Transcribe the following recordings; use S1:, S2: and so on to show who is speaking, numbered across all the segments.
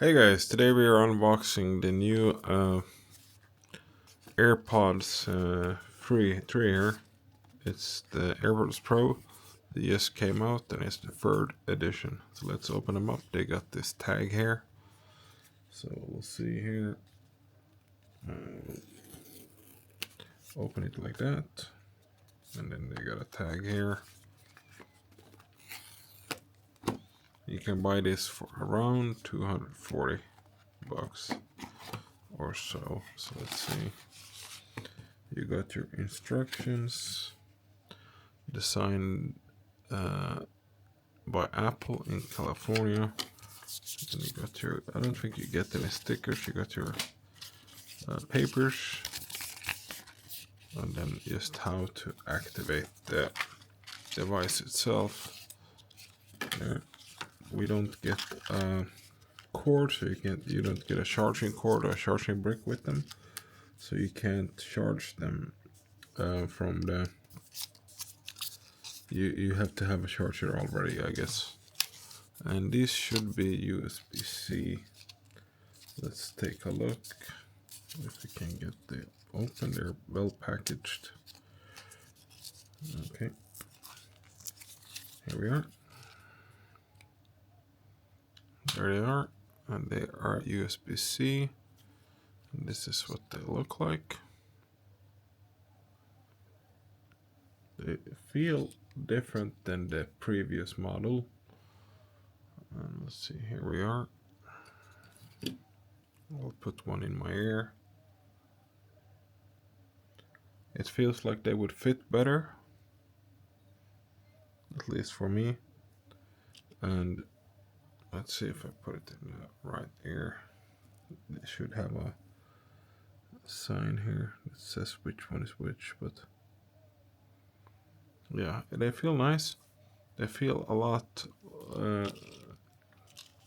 S1: Hey guys, today we are unboxing the new AirPods 3 here. It's the AirPods Pro. They just came out and it's the third edition. So let's open them up. They got this tag here. So we'll see here. Open it like that. And then they got a tag here. You can buy this for around 240 bucks or so. So let's see. You got your instructions, designed by Apple in California. And you got your, I don't think you get any stickers, you got your papers, and then just how to activate the device itself. We don't get a cord, so you don't get a charging cord or a charging brick with them, so you can't charge them from the. You have to have a charger already, I guess. And this should be USB-C. Let's take a look if we can get the open. They're well packaged. Okay, here we are. There they are, and they are USB-C. And this is what they look like. They feel different than the previous model. And let's see, here we are. I'll put one in my ear. It feels like they would fit better, at least for me. And let's see if I put it in the right ear. It should have a sign here that says which one is which, but yeah, they feel nice. They feel a lot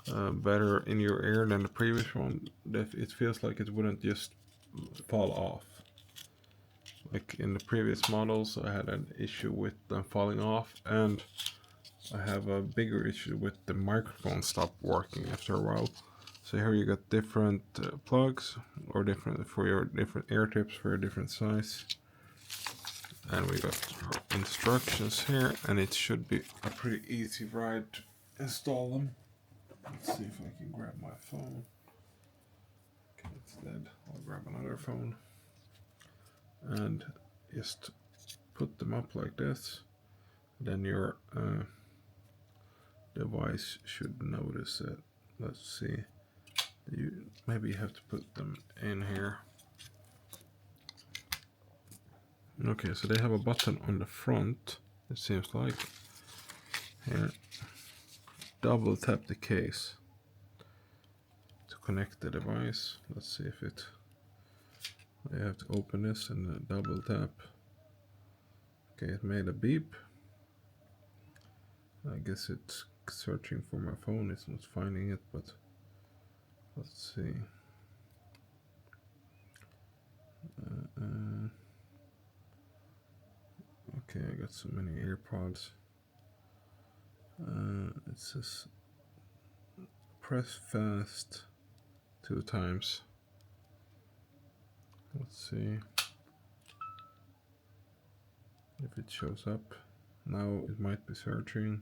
S1: better in your ear than the previous one. It feels like it wouldn't just fall off. Like in the previous models, I had an issue with them falling off, and I have a bigger issue with the microphone stopped working after a while. So here you got different plugs, or different for your different ear tips for a different size. And we got instructions here, and it should be a pretty easy ride to install them. Let's see if I can grab my phone. Okay, it's dead. I'll grab another phone. And just put them up like this. Then your device should notice it. Let's see. Maybe you have to put them in here. Okay, so they have a button on the front, it seems like. Here. Double tap the case to connect the device. Let's see if it. I have to open this and double tap. Okay, it made a beep. I guess it's searching for my phone. It's not finding it, but let's see. Okay, I got so many AirPods. It says press fast 2 times. Let's see if it shows up. Now it might be searching.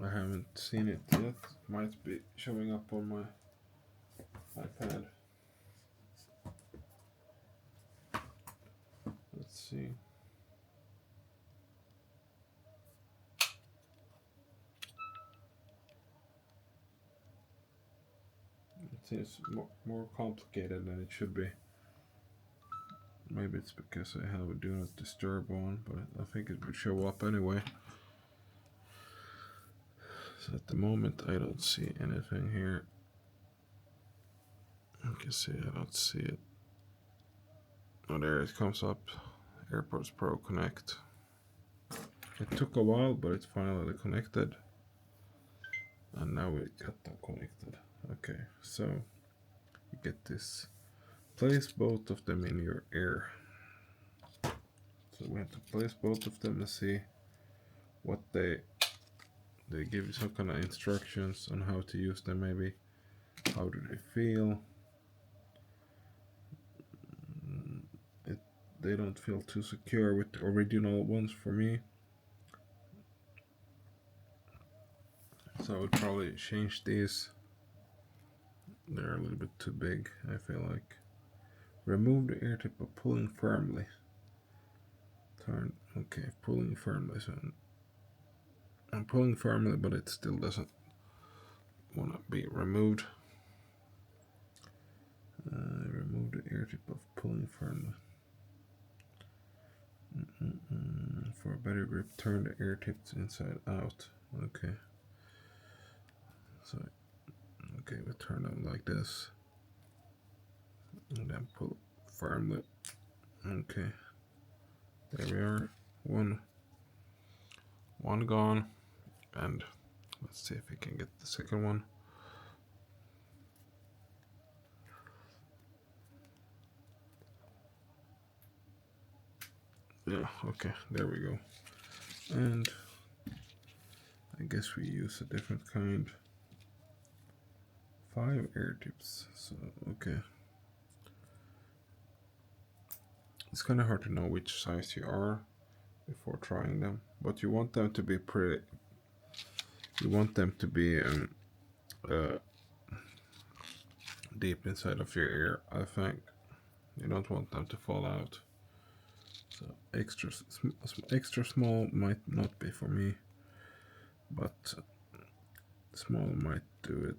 S1: I haven't seen it yet. It might be showing up on my iPad. Let's see. It seems more complicated than it should be. Maybe it's because I have a do not disturb on, but I think it would show up anyway. So at the moment I don't see anything here. You can see I don't see it. Oh, there it comes up. AirPods Pro Connect. It took a while, but it's finally connected. And now we got them connected. Okay, so you get this. Place both of them in your ear. So we have to place both of them and see what they they give you some kind of instructions on how to use them. Maybe how do they feel? They don't feel too secure with the original ones for me. So I would probably change these. They're a little bit too big, I feel like. Remove the ear tip by pulling firmly. Turn, okay, pulling firmly. So I'm pulling firmly, but it still doesn't want to be removed. Remove the ear tip of pulling firmly. For a better grip, turn the ear tips inside out. Okay. So, okay, we turn them like this. And then pull firmly. Okay. There we are. One gone. And let's see if we can get the second one. Yeah, okay, there we go. And I guess we use a different kind. 5 ear tips. So, okay. It's kind of hard to know which size you are before trying them, but you want them to be pretty. You want them to be deep inside of your ear, I think. You don't want them to fall out. So extra small might not be for me, but small might do it.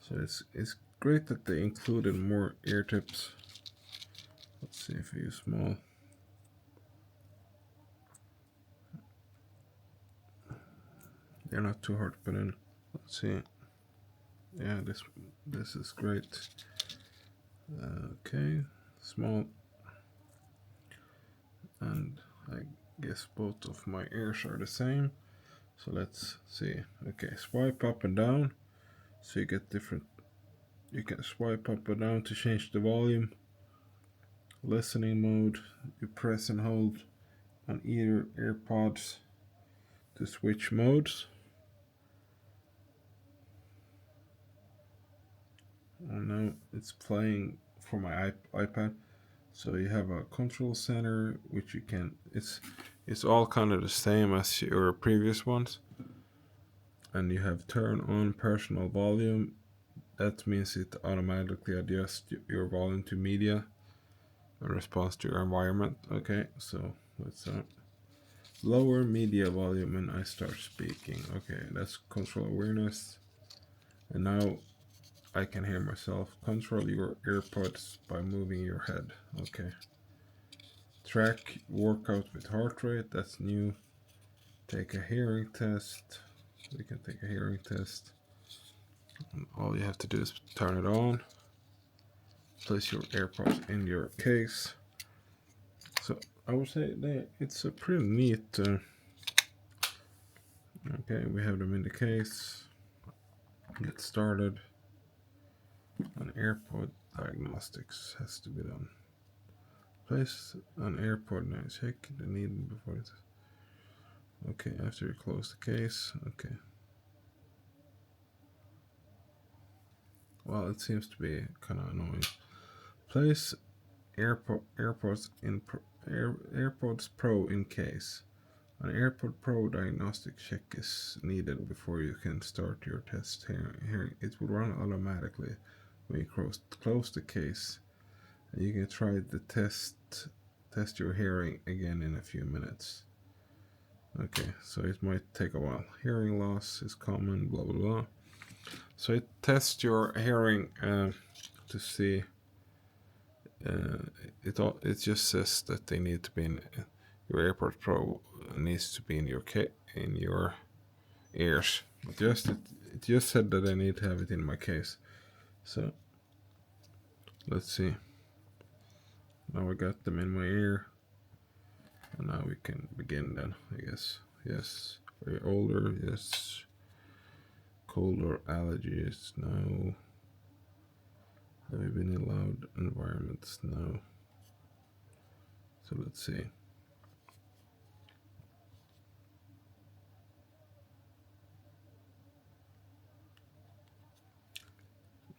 S1: So it's great that they included more ear tips. Let's see if we use small. They're not too hard to put in. Let's see. Yeah, this is great. Okay, small. And I guess both of my ears are the same. So let's see. Okay, swipe up and down. So you get different. You can swipe up and down to change the volume. Listening mode. You press and hold on either AirPods to switch modes. And now it's playing for my iPad. So you have a control center, which you can. It's all kind of the same as your previous ones. And you have turn on personal volume. That means it automatically adjusts your volume to media in response to your environment. Okay, so let's lower media volume when I start speaking. Okay, that's control awareness. And now I can hear myself. Control your AirPods by moving your head. Okay. Track workout with heart rate. That's new. Take a hearing test. We can take a hearing test. And all you have to do is turn it on. Place your AirPods in your case. So I would say it's a pretty neat. Okay, we have them in the case. Get started. An AirPod diagnostics has to be done. Place an AirPod now. Check the need before it. Okay, after you close the case. Okay. Well, it seems to be kind of annoying. Place AirPods Pro in case. An AirPod Pro diagnostic check is needed before you can start your test hearing. It will run automatically when you close the case. And you can try the test your hearing again in a few minutes. Okay, so it might take a while. Hearing loss is common, blah blah blah. So it tests your hearing to see. It just says that they need to be in your AirPods Pro needs to be in your ears. But it just said that I need to have it in my case. So let's see. Now I got them in my ear, and now we can begin then. I guess yes. Very older, yes. Cold or allergies, no. Have you been in loud environments? No. So let's see.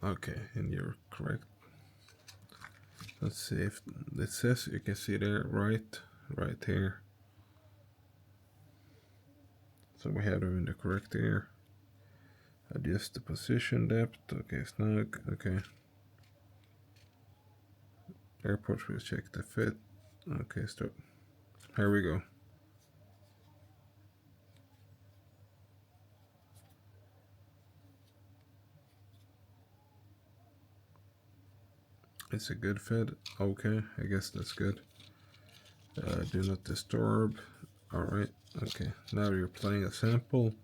S1: Okay, and you're correct. Let's see if it says, you can see there, right here. So we have them in the correct ear. Adjust the position depth. Okay, snug. Okay. AirPods will check the fit. Okay, stop. Here we go. It's a good fit. Okay, I guess that's good. Do not disturb. Alright, okay. Now you're playing a sample,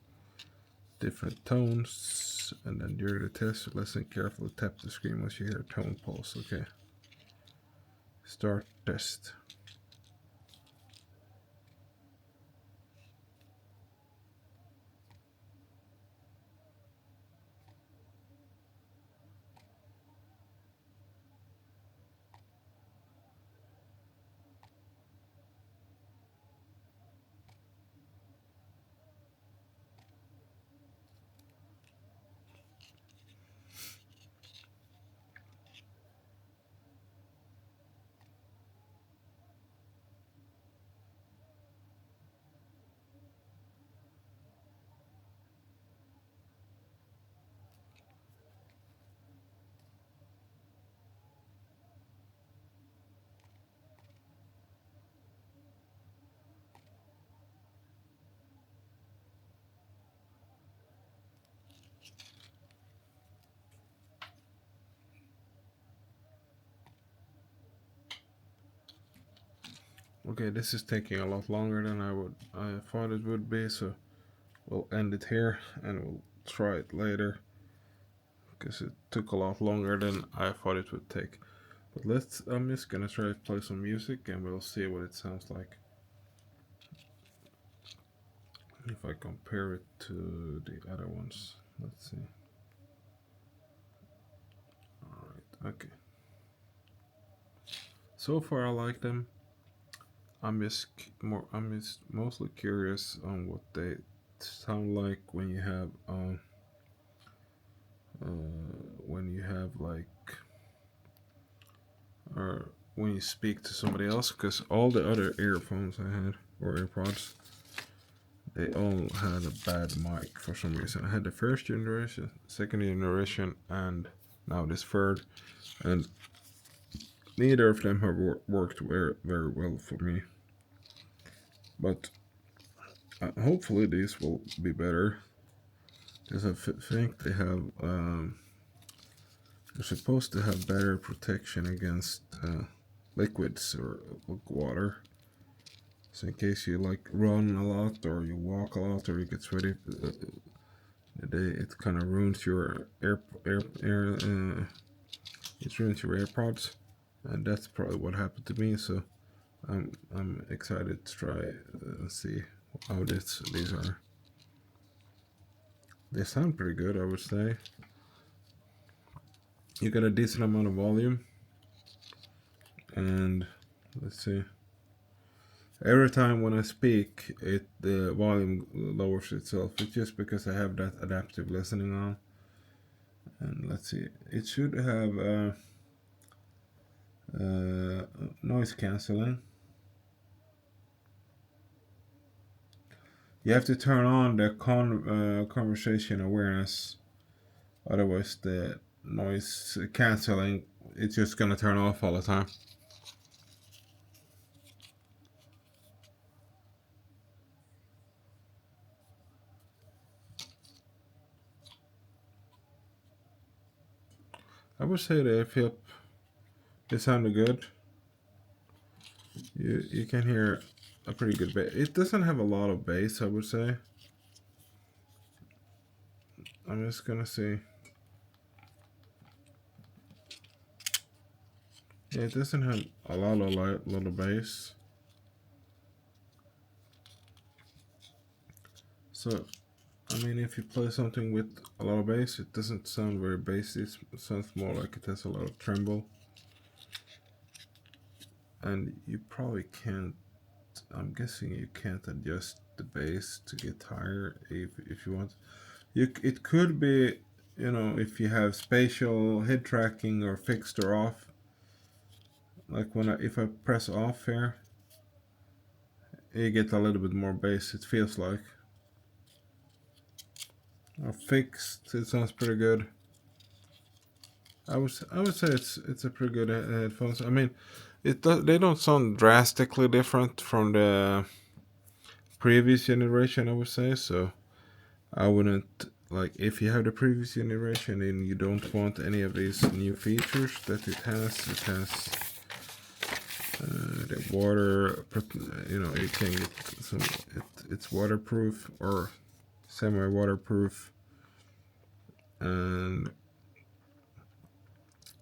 S1: different tones, and then during the test, listen carefully, tap the screen once you hear a tone pulse. Okay. Start test. Okay, this is taking a lot longer than I thought it would be, so we'll end it here and we'll try it later because it took a lot longer than I thought it would take. But I'm just gonna try to play some music and we'll see what it sounds like. If I compare it to the other ones, let's see. Alright, okay. So far I like them. I'm just mostly curious on what they sound like when you have like, or when you speak to somebody else, because all the other earphones I had, or AirPods, they all had a bad mic for some reason. I had the first generation, second generation, and now this third, and neither of them have worked very well for me. But hopefully these will be better, because I think they have they're supposed to have better protection against liquids or water. So in case you like run a lot or you walk a lot or you get sweaty, it kind of ruins your it ruins your AirPods, and that's probably what happened to me. So I'm excited to try and see how these are. They sound pretty good, I would say. You got a decent amount of volume, and let's see. Every time when I speak, the volume lowers itself. It's just because I have that adaptive listening on. And let's see, it should have noise cancelling. You have to turn on the conversation awareness, otherwise the noise cancelling, it's just gonna turn off all the time. I would say that it sounded good. You can hear a pretty good bass. It doesn't have a lot of bass, I would say. I'm just gonna see. Yeah, it doesn't have a lot of bass. So, I mean, if you play something with a lot of bass, it doesn't sound very bassy. It sounds more like it has a lot of tremble. And you probably can't, I'm guessing you can't adjust the bass to get higher if you want. It could be you know, if you have spatial head tracking or fixed or off, like if I press off here, you get a little bit more bass, it feels like. Or fixed, it sounds pretty good. I would say it's a pretty good headphones. I mean, they don't sound drastically different from the previous generation, I would say. So I wouldn't, like, if you have the previous generation and you don't want any of these new features that it has. The water, you know, you can get some. It's waterproof or semi-waterproof, and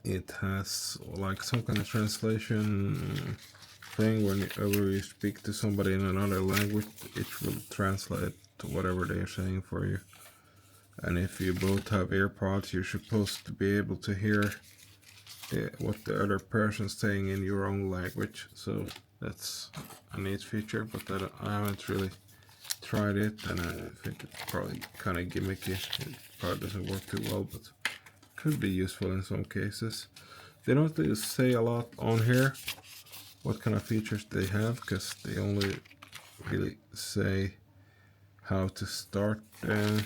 S1: it has like some kind of translation thing. Whenever you speak to somebody in another language, it will translate to whatever they're saying for you. And if you both have AirPods, you're supposed to be able to hear what the other person's saying in your own language. So that's a neat feature, but I haven't really tried it, and I think it's probably kind of gimmicky. It probably doesn't work too well, but could be useful in some cases. They don't really say a lot on here what kind of features they have, because they only really say how to start the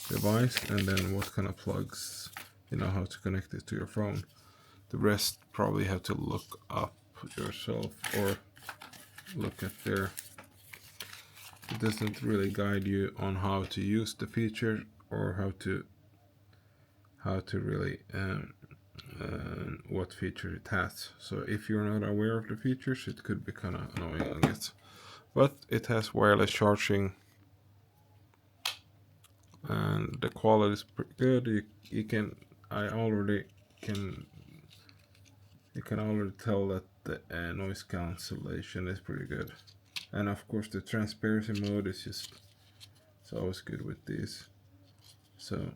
S1: device and then what kind of plugs, you know, how to connect it to your phone. The rest probably have to look up yourself or look at their. It doesn't really guide you on how to use the feature or how to really what feature it has. So if you're not aware of the features, it could be kind of annoying, I guess. But it has wireless charging, and the quality is pretty good. You can already tell that the noise cancellation is pretty good, and of course the transparency mode is it's always good with these. So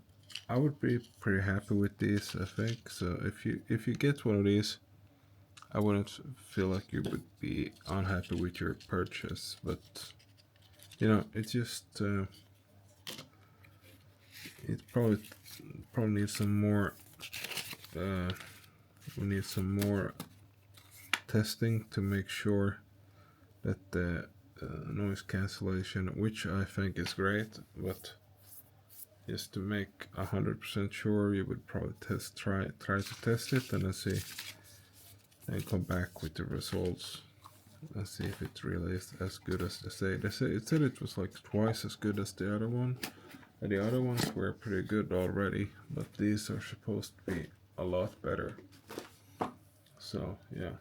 S1: I would be pretty happy with these, I think. So if you get one of these, I wouldn't feel like you would be unhappy with your purchase, but you know, it's just it probably needs some more. We need some more testing to make sure that the noise cancellation, which I think is great, but just to make 100% sure, you would probably try to test it and then see, and come back with the results and see if it really is as good as they say. It said it was like twice as good as the other one, and the other ones were pretty good already, but these are supposed to be a lot better. So yeah,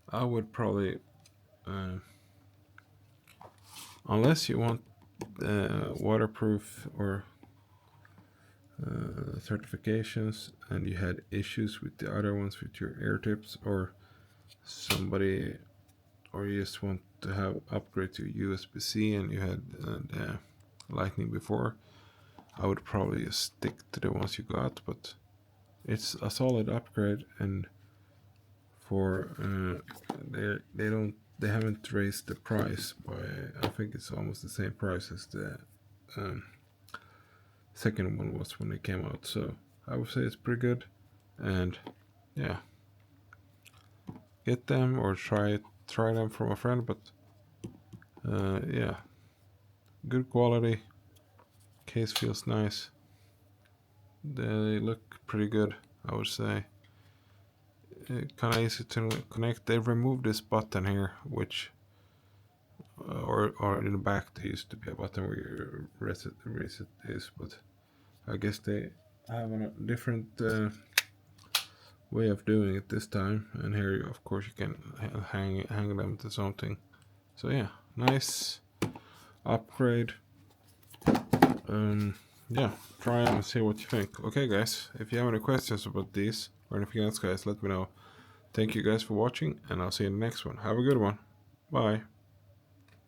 S1: I would probably, unless you want waterproof or certifications and you had issues with the other ones with your air tips, or somebody, or you just want to have upgrade to USB-C and you had lightning before, I would probably just stick to the ones you got. But it's a solid upgrade, and for they haven't raised the price by, I think it's almost the same price as the second one was when it came out. So I would say it's pretty good, and yeah, get them or try them from a friend. But yeah, good quality, case feels nice, they look pretty good, I would say. Kind of easy to connect. They removed this button here, which or in the back there used to be a button where you reset this, but I guess they have a different way of doing it this time. And here, of course, you can hang them to something. So yeah, nice upgrade. Yeah, try them and see what you think. Okay, guys, if you have any questions about these or anything else, guys, let me know. Thank you guys for watching, and I'll see you in the next one. Have a good one. Bye.